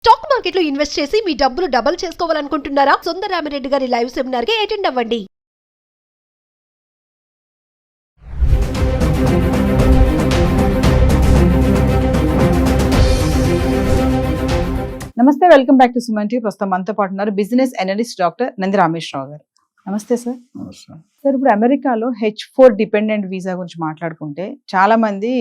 Stock market లో invest చేసి మీ డబ్బులు డబుల్ చేసుకోవాలనుకుంటున్నారా? సుందరరామిరెడ్డి గారి లైవ్ సెమినార్ కి అటెండ్ అవ్వండి. నమస్తే, welcome back to Suman TV. ప్రస్తుతం మనతో పాటు ఉన్నారు business analyst doctor Nandi Rameshwar Rao గారు. నమస్తే సార్. సార్, ఇప్పుడు అమెరికాలో H4 డిపెండెంట్ వీసా గురించి మాట్లాడుకుంటే చాలా మంది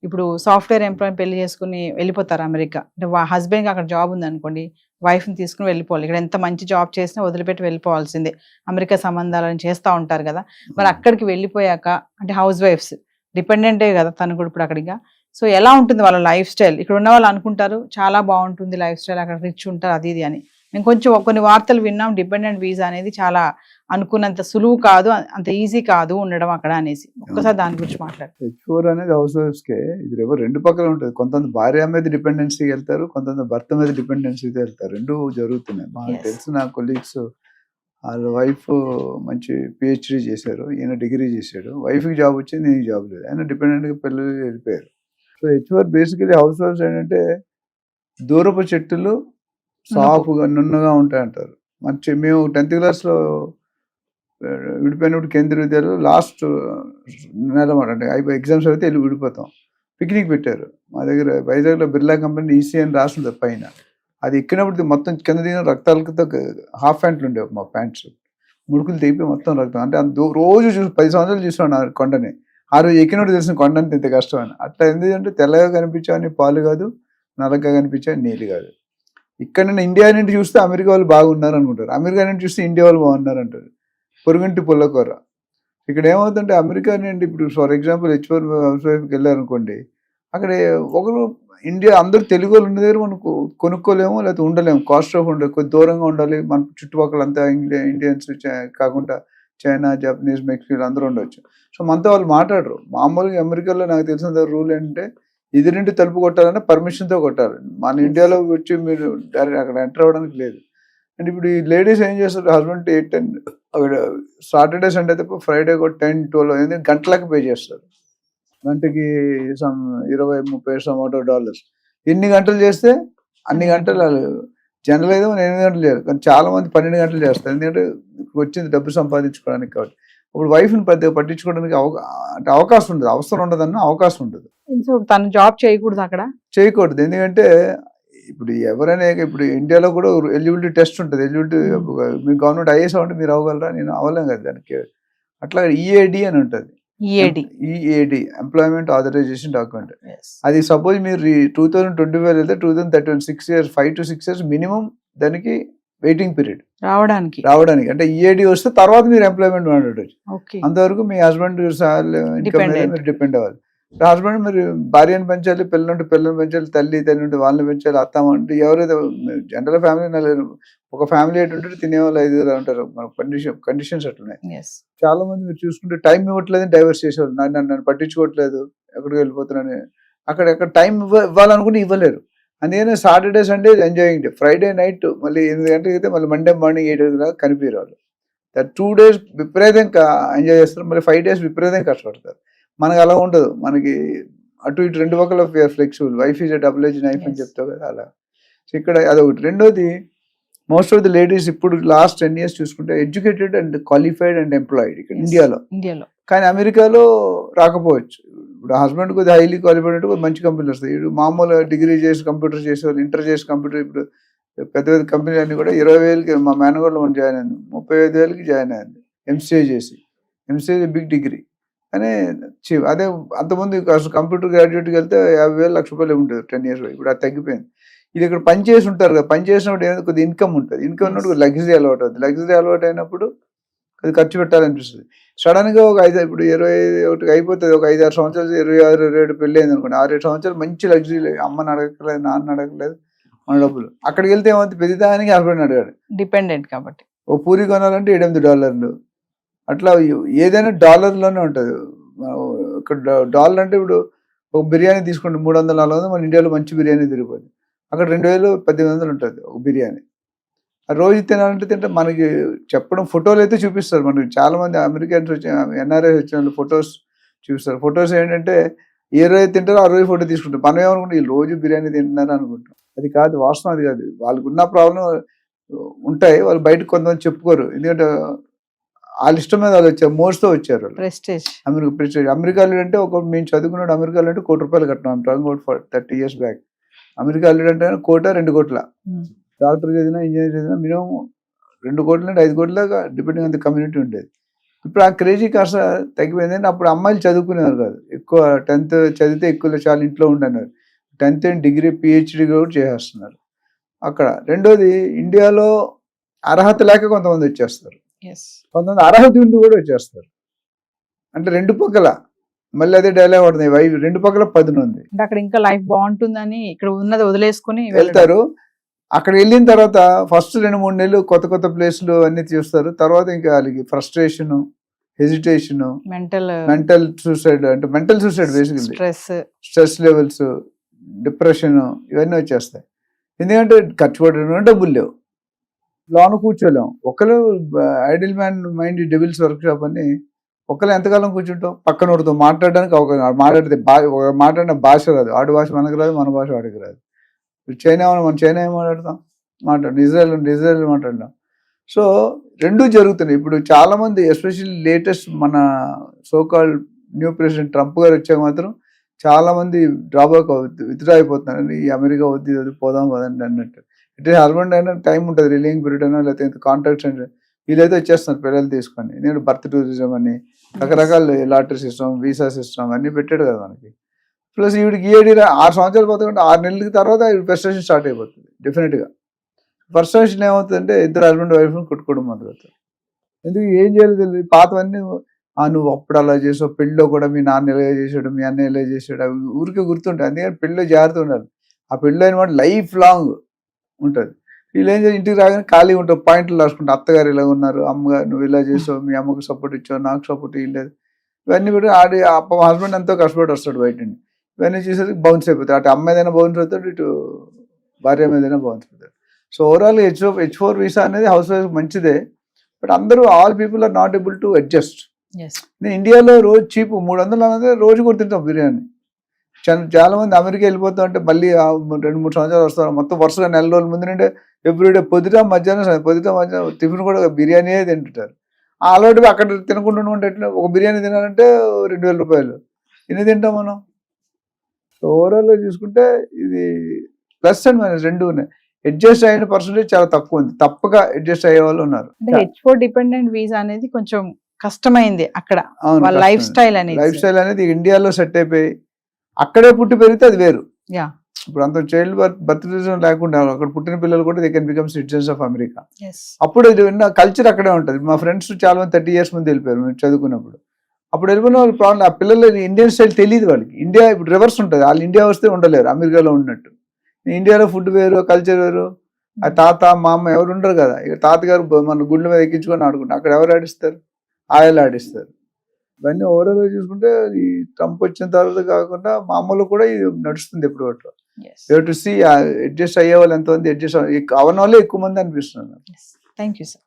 ఇప్పుడు సాఫ్ట్వేర్ ఎంప్లాయీ పెళ్లి చేసుకుని వెళ్ళిపోతారు అమెరికా. అంటే హస్బెండ్కి అక్కడ జాబ్ ఉంది అనుకోండి, వైఫ్ని తీసుకుని వెళ్ళిపోవాలి. ఇక్కడ ఎంత మంచి జాబ్ చేసినా వదిలిపెట్టి వెళ్ళిపోవాల్సిందే. అమెరికా సంబంధాలను చేస్తూ ఉంటారు కదా. మరి అక్కడికి వెళ్ళిపోయాక అంటే హౌస్ వైఫ్స్ డిపెండెంటే కదా తను కూడా ఇప్పుడు అక్కడిగా. సో ఎలా ఉంటుంది వాళ్ళ లైఫ్ స్టైల్? ఇక్కడ ఉన్న వాళ్ళు అనుకుంటారు చాలా బాగుంటుంది లైఫ్ స్టైల్, అక్కడ రిచ్ ఉంటారు అది ఇది అని. మేము కొంచెం కొన్ని వార్తలు విన్నాం, డిపెండెంట్ వీసా అనేది చాలా అనుకున్నంత సులువు కాదు, అంత ఈజీ కాదు ఉండడం అక్కడ అనేసి. ఒక్కసారి దాని గురించి మాట్లాడు. H4 అనేది హౌస్ వైఫ్స్ కే ఇది ఎవరు రెండు పక్కల ఉంటుంది. కొంతమంది భార్య మీద డిపెండెన్సీకి వెళ్తారు, కొంతమంది భర్త మీద డిపెండెన్సీకి వెళ్తారు. రెండు జరుగుతున్నాయి. మాకు తెలిసిన కొలీగ్స్ వాళ్ళ వైఫ్ మంచి PhD చేశారు, ఈయన డిగ్రీ చేశాడు. వైఫ్కి జాబ్ వచ్చింది, ఈయనకి జాబ్ లేదు. ఆయన డిపెండెంట్గా పిల్లలు వెళ్ళిపోయారు. So H4 basically house wives ఏంటంటే దూరపు చెట్టులు సాఫ్గా నున్నగా ఉంటాయంటారు. మంచి మేము 10th క్లాస్లో విడిపోయినప్పుడు కేంద్రీయ విద్యాలయంలో లాస్ట్ నెల మాట అంటే అయిపోయి ఎగ్జామ్స్ అయితే వెళ్ళి విడిపోతాం. పిక్నిక్ పెట్టారు మా దగ్గర వైజాగ్లో. బిర్లా కంపెనీ EC అని రాస్తుంది పైన. అది ఎక్కినప్పుడు మొత్తం కింద దిగిన రక్తాలతో హాఫ్ ప్యాంట్లు ఉండేవి మా ప్యాంట్స్. ముడుకులు తెగిపోయి మొత్తం రక్తం. అంటే రోజు చూసి 10 సంవత్సరాలు చూసాను ఆ కొండని. ఆ రోజు ఎక్కినప్పుడు తెలిసిన కొండ అంటే ఇంత కష్టం అని. అట్లా ఎందుకంటే తెల్లగా కనిపించావని పాలు కాదు, నల్లగా కనిపించావని నీళ్ళు కాదు. ఇక్కడ నేను ఇండియా నుండి చూస్తే అమెరికా వాళ్ళు బాగున్నారు అనుకుంటారు, అమెరికా నుండి చూస్తే ఇండియా వాళ్ళు బాగున్నారు అంటారు. పొరుగింటి పుల్లకూర. ఇక్కడ ఏమవుతుంటే అమెరికా నుండి ఇప్పుడు ఫర్ ఎగ్జాంపుల్ H4 హౌస్ వైఫ్కి వెళ్ళారనుకోండి, అక్కడ ఒకరు ఇండియా అందరూ తెలుగు వాళ్ళు ఉన్న దగ్గర మనకు కొనుక్కోలేము, లేకపోతే ఉండలేము. కాస్ట్ ఆఫ్ ఉండదు, కొద్ది దూరంగా ఉండాలి. మన చుట్టుపక్కల అంతా ఇండియన్స్ కాకుండా చైనా, జపనీస్, మెక్సికన్ అందరూ ఉండొచ్చు. సో మనతో వాళ్ళు మాట్లాడరు. మామూలుగా అమెరికాలో నాకు తెలిసిన రూల్ ఏంటంటే ఎదురింటి తలుపు కొట్టాలంటే పర్మిషన్తో కొట్టాలి. మన ఇండియాలో వచ్చి మీరు డైరెక్ట్ అక్కడ ఎంటర్ అవ్వడానికి లేదు. అండ్ ఇప్పుడు ఈ లేడీస్ ఏం చేస్తారు, హస్బెండ్ 8-10 అక్కడ సాటర్డే సండే తప్ప ఫ్రైడే కూడా 10-12 ఎందుకంటే గంటలకు పే చేస్తారు. గంటకి $20-30 ఎన్ని గంటలు చేస్తే అన్ని గంటలు. జనరల్ అయితే 8 గంటలు చేయాలి, కానీ చాలా మంది 12 గంటలు చేస్తారు. ఎందుకంటే వచ్చింది డబ్బు సంపాదించుకోవడానికి కాబట్టి. ఇప్పుడు వైఫ్ని పెద్దగా పట్టించుకోవడానికి అంటే అవకాశం ఉండదు, అవసరం ఉండదన్న అవకాశం ఉండదు. తను జాబ్ చేయకూడదు, అక్కడ చేయకూడదు. ఎందుకంటే ఇప్పుడు ఎవరైనా ఇప్పుడు ఇండియాలో కూడా ఎలిజిబిలిటీ టెస్ట్ ఉంటుంది. ఎలిజిబిలిటీ మీరు గవర్నమెంట్ IAS అవ్వండి, మీరు అవ్వగలరా? నేను అవ్వలేం కదా దానికి. అట్లా EAD అని ఉంటుంది, EAD ఎంప్లాయ్మెంట్ ఆథరైజేషన్ డాక్యుమెంట్. అది సపోజ్ మీరు 2025 వెళ్తే 2031 6 years 5 to 6 years మినిమం దానికి వెయిటింగ్ పీరియడ్ రావడానికి. అంటే EAD వస్తే తర్వాత మీరు ఎంప్లాయ్మెంట్ మాట్లాడవచ్చు. అంతవరకు మీ హస్బెండ్ ఇన్కమ్ మీద మీరు డిపెండ్ అవ్వాలి. హస్బెండ్ మీరు భార్యను పెంచాలి, పిల్లలుంటే పిల్లల్ని పెంచాలి, తల్లి ఉంటే వాళ్ళని పెంచాలి, అత్తమ్మంటే ఎవరైతే జనరల్ ఫ్యామిలీ ఒక ఫ్యామిలీ ఏంటంటే తినేవాళ్ళు 5 ఉంటారు. మన కండిషన్స్ అట్లున్నాయి. చాలా మంది మీరు చూసుకుంటే టైం ఇవ్వట్లేదు, డైవర్స్ చేసేవాళ్ళు. నన్ను పట్టించుకోవట్లేదు, ఎక్కడికి వెళ్ళిపోతున్నాను. అక్కడ టైం ఇవ్వాలనుకుంటే ఇవ్వలేరు. అందుకనే Saturday Sunday enjoying day. Friday night మళ్ళీ 8 గంటలకి అయితే మళ్ళీ మండే మార్నింగ్ 8 గంటలకు కనిపించారు వాళ్ళు. 2 days విపరీతంగా ఎంజాయ్ చేస్తారు, మళ్ళీ 5 days విపరీతంగా కష్టపడతారు. మనకు అలా ఉండదు. మనకి అటు ఇటు రెండు పక్కల flexible. Wife is double edge knife అని చెప్తావు కదా, అలా. సో ఇక్కడ అదొకటి. రెండోది, మోస్ట్ ఆఫ్ ది లేడీస్ ఇప్పుడు లాస్ట్ 10 years చూసుకుంటే educated and qualified and employed ఇక్కడ ఇండియాలో. కానీ అమెరికాలో రాకపోవచ్చు. ఇప్పుడు హస్బెండ్ కొద్దిగా హైలీ క్వాలిఫైడ్ అంటే మంచి కంపెనీలు వస్తాయి. ఇప్పుడు మామూలు డిగ్రీ చేసి కంప్యూటర్ చేసేవాళ్ళు, ఇంటర్ చేసి కంప్యూటర్, ఇప్పుడు పెద్ద పెద్ద కంపెనీలు అన్నీ కూడా 20,000కి మా మేనగోళ్ళు మనం జాయిన్ అయింది, 35,000కి జాయిన్ అయింది MCA చేసి. MCA బిగ్ డిగ్రీ కానీ అదే అంతమంది కంప్యూటర్ గ్రాడ్యుయేట్కి వెళ్తే 50,000 లక్ష రూపాయలు ఉంటుంది 10 years. ఇప్పుడు అది తగ్గిపోయింది. ఇది ఇక్కడ పని చేసి ఉంటారు కదా, పని చేసినప్పుడు ఏదో కొద్దిగా ఇన్కమ్ ఉంటుంది. ఇన్కమ్ ఉన్నప్పుడు లగ్జరీ అలవాటు అవుతుంది. లగ్జరీ అలవాటు అయినప్పుడు అది ఖర్చు పెట్టాలనిపిస్తుంది. సడన్గా ఒక 5 ఇప్పుడు 21 అయిపోతుంది, ఒక 5-6 సంవత్సరాలు 26-27 పెళ్ళి అయింది అనుకోండి. 6-7 సంవత్సరాలు మంచి లగ్జరీ, అమ్మని అడగట్లేదు, నాన్న అడగట్లేదు, మన డబ్బులు. అక్కడికి వెళ్తే ఏమవుతుంది, ప్రతిదానికి హస్బెండ్ అడగాడు, డిపెండెంట్ కాబట్టి. ఓ పూరి కొనాలంటే $8 అట్లా. ఏదైనా డాలర్లోనే ఉంటుంది. ఇక్కడ డాలర్ అంటే ఇప్పుడు ఒక బిర్యానీ తీసుకుంటే 300-400, మన ఇండియాలో మంచి బిర్యానీ తిరిగిపోతుంది. అక్కడ 2,000-1,800 ఉంటుంది ఒక బిర్యానీ. ఆ రోజు తినాలంటే తింటే మనకి చెప్పడం ఫోటోలు అయితే చూపిస్తారు. మనకి చాలా మంది అమెరికన్స్ వచ్చిన NRIs వచ్చిన వాళ్ళు ఫొటోస్ చూపిస్తారు. ఫొటోస్ ఏంటంటే ఏ రోజు తింటారో ఆ రోజు ఫోటో తీసుకుంటారు. మనం ఏమనుకుంటాం ఈ రోజు బిర్యానీ తింటున్నారు అనుకుంటాం. అది కాదు, వాస్తవం అది కాదు. వాళ్ళకు ఉన్న ప్రాబ్లం ఉంటాయి, వాళ్ళు బయటకు కొంతమంది చెప్పుకోరు. ఎందుకంటే వాళ్ళ ఇష్టం మీద వాళ్ళు వచ్చారు, మోస్తో వచ్చారు వాళ్ళు. ప్రెస్టేజ్. అమెరికాలో అంటే మేము చదువుకున్నాడు అమెరికాలో అంటే ₹1,00,000 కట్టినాం. 30 years బ్యాక్. అమెరికాలో అంటే 1 కోటి 2 కోట్ల. డాక్టర్ చదివినా ఇంజనీర్ చదివినా మినిమం 2 కోట్ల నుండి 5 కోట్ల డిపెండింగ్ ఆన్ ది కమ్యూనిటీ ఉండేది. ఇప్పుడు ఆ క్రేజీ కాస్త తగ్గిపోయింది. అప్పుడు అమ్మాయిలు చదువుకునేవారు కాదు, ఎక్కువ 10th చదివితే ఎక్కువ చాలా ఇంట్లో ఉండేవారు. 10th డిగ్రీ PhD కూడా చేసేస్తున్నారు అక్కడ. రెండోది, ఇండియాలో అర్హత లేక కొంతమంది వచ్చేస్తారు, కొంతమంది అర్హత ఉండి కూడా వచ్చేస్తారు. అంటే రెండు పక్కల మళ్ళీ అదే డైలాగ్ పడుతుంది, రెండు పక్కల పదును ఉంది. అక్కడ ఇంకా లైఫ్ బాగుంటుందని ఇక్కడ ఉన్నది వదిలేసుకుని వెళ్తారు. అక్కడ వెళ్ళిన తర్వాత ఫస్ట్ 2-3 నెలలు కొత్త కొత్త ప్లేస్లు అన్ని చూస్తారు. తర్వాత ఇంకా వాళ్ళకి ఫ్రస్ట్రేషన్, హెజిటేషన్, మెంటల్ సూసైడ్, అంటే mental suicide basically, stress levels, depression ఇవన్నీ వచ్చేస్తాయి. ఎందుకంటే ఖర్చు పెట్టడం డబ్బులు లేవు, లోన కూర్చోలేము. ఒకరు idle man mind devil's workshop అని ఒకరు ఎంతకాలం కూర్చుంటాం, పక్కనోడితో మాట్లాడడానికి అవకాశం. మాట్లాడితే మాట్లాడిన భాష రాదు, ఆడి భాష మనకు రాదు, మన భాష వాడికి రాదు. చైనా మనం చైనా ఏం మాట్లాడతాం, ఇజ్రాయెల్ మాట్లాడతాం. సో రెండూ జరుగుతున్నాయి. ఇప్పుడు చాలా మంది ఎస్పెషల్లీ లేటెస్ట్ మన సోకాల్ న్యూ ప్రెసిడెంట్ ట్రంప్ గారు వచ్చాక మాత్రం చాలా మంది డ్రాబ్యాక్ విత్డ్రా అయిపోతున్నారు. ఈ అమెరికా వద్దు పోదాం పదండి అన్నట్టు. అంటే హస్బెండ్ అయినా టైం ఉంటుంది, రిలీయింగ్ పీరియడ్ అయినా లేకపోతే కాంట్రాక్ట్స్ అంటే వీళ్ళైతే వచ్చేస్తున్నారు పిల్లలు తీసుకొని. నేను బర్త్ టూరిజం అని రకరకాల లాటరీ సిస్టమ్, వీసా సిస్టమ్ అన్ని పెట్టాడు కదా మనకి. ప్లస్ వీడికి EAD 6 సంవత్సరాలు పోతుంటే 6 నెలల తర్వాత ఫ్రస్ట్రేషన్ స్టార్ట్ అయిపోతుంది డెఫినెట్గా. ఫ్రస్ట్రేషన్ ఏమవుతుందంటే ఇద్దరు హస్బెండ్ వైఫ్ కొట్టుకోవడం మొదలవుతుంది. ఎందుకు ఏం చేయాలో తెలియదు. పాతవన్నీ నువ్వు అప్పుడు అలా చేసావు, పెళ్ళిలో కూడా మీ నాన్న ఎలా చేసాడు, మీ అన్న ఎలా చేసాడు, అవి ఊరికే గుర్తుంటాయి. అందుకని పెళ్ళిలో జాగ్రత్త ఉండాలి. ఆ పెళ్ళి అయిన మాట లైఫ్ లాంగ్ ఉంటుంది. వీళ్ళు ఏం చేసి ఇంటికి రాగానే ఖాళీ ఉంటారు, పాయింట్లు రాసుకుంటారు. అత్తగారు ఇలా ఉన్నారు, అమ్మగారు నువ్వు ఇలా చేసావు, మీ అమ్మకు సపోర్ట్ ఇచ్చావు, నాకు సపోర్ట్ ఇవ్వలేదు, ఇవన్నీ కూడా హస్బెండ్ ఎంతో కష్టపడి వస్తాడు బయట నుండి. ఇవన్నీ చేసేది బౌన్స్ అయిపోతాయి. అటు అమ్మ ఏదైనా బౌన్స్ అవుతాడు, ఇటు భార్య మీదైనా బౌన్స్ అవుతాడు. సో ఓవరాల్ H4 వీసా అనేది హౌస్ వైఫ్ మంచిదే. బట్ అందరూ all people are not able to adjust. ఇండియాలో రోజు చీప్ 300 రోజు కూడా తింటాం బిర్యానీ. చాలా మంది అమెరికా వెళ్ళిపోతాం అంటే మళ్ళీ 2-3 సంవత్సరాలు వస్తారు. మొత్తం వరుసగా 4 రోజుల ముందు నుండే ఎవ్రీడే పొద్దుట మధ్యాహ్నం టిఫిన్ కూడా బిర్యానీయే తింటుంటారు. ఆ అలవాటుగా అక్కడ తినకుండా ఉంటే ఒక బిర్యానీ తినాలంటే ₹2,000. ఎన్ని తింటాం మనం? సో ఓవరాల్గా చూసుకుంటే ఇది ప్లస్ అండ్ మైనస్ రెండు ఉన్నాయి. అడ్జస్ట్ అయిన పర్సెంటేజ్ చాలా తక్కువ ఉంది, తప్పగా అడ్జస్ట్ అయ్యే వాళ్ళు ఉన్నారు. H4 డిపెండెంట్ వీసా అనేది కొంచెం కష్టమైంది అక్కడ. లైఫ్ స్టైల్ అనేది ఇండియాలో సెట్ అయిపోయి అక్కడే పుట్టి పెరిగితే అది వేరు. ఇప్పుడు అంత చైల్డ్ బర్త్ లేకుండా అక్కడ పుట్టిన పిల్లలు కూడా they can become citizens of America. అప్పుడు ఇది కల్చర్ అక్కడే ఉంటుంది. మా ఫ్రెండ్స్ చాలా మంది 30 years ముందు వెళ్ళిపోయారు మేము చదువుకున్నప్పుడు. అప్పుడు వెళ్ళిపోయిన వాళ్ళు ప్రాబ్లం, ఆ పిల్లలు ఇండియన్ స్టైల్ తెలియదు వాళ్ళకి. ఇండియా ఇప్పుడు రివర్స్ ఉంటుంది, వాళ్ళు ఇండియా వస్తే ఉండలేరు అమెరికాలో ఉన్నట్టు. ఇండియాలో ఫుడ్ వేరు, కల్చర్ వేరు. ఆ తాత మా అమ్మ ఎవరు ఉండరు కదా, ఇక తాతగారు మన గుండె మీద ఎక్కించుకొని ఆడుకుంటారు. అక్కడ ఎవరు ఆడిస్తారు? ఆయిల్ ఆడిస్తారు. ఇవన్నీ ఓవరాల్గా చూసుకుంటే ఈ ట్రంప్ వచ్చిన తర్వాత కాకుండా మా అమ్మలో కూడా ఇది నడుస్తుంది ఎప్పుడు అట్లా. టు సీ అడ్జస్ట్ అయ్యే వాళ్ళు ఎంతమంది అడ్జస్ట్ అవన్న వాళ్ళే ఎక్కువ మంది అనిపిస్తున్నారు. Thank you sir.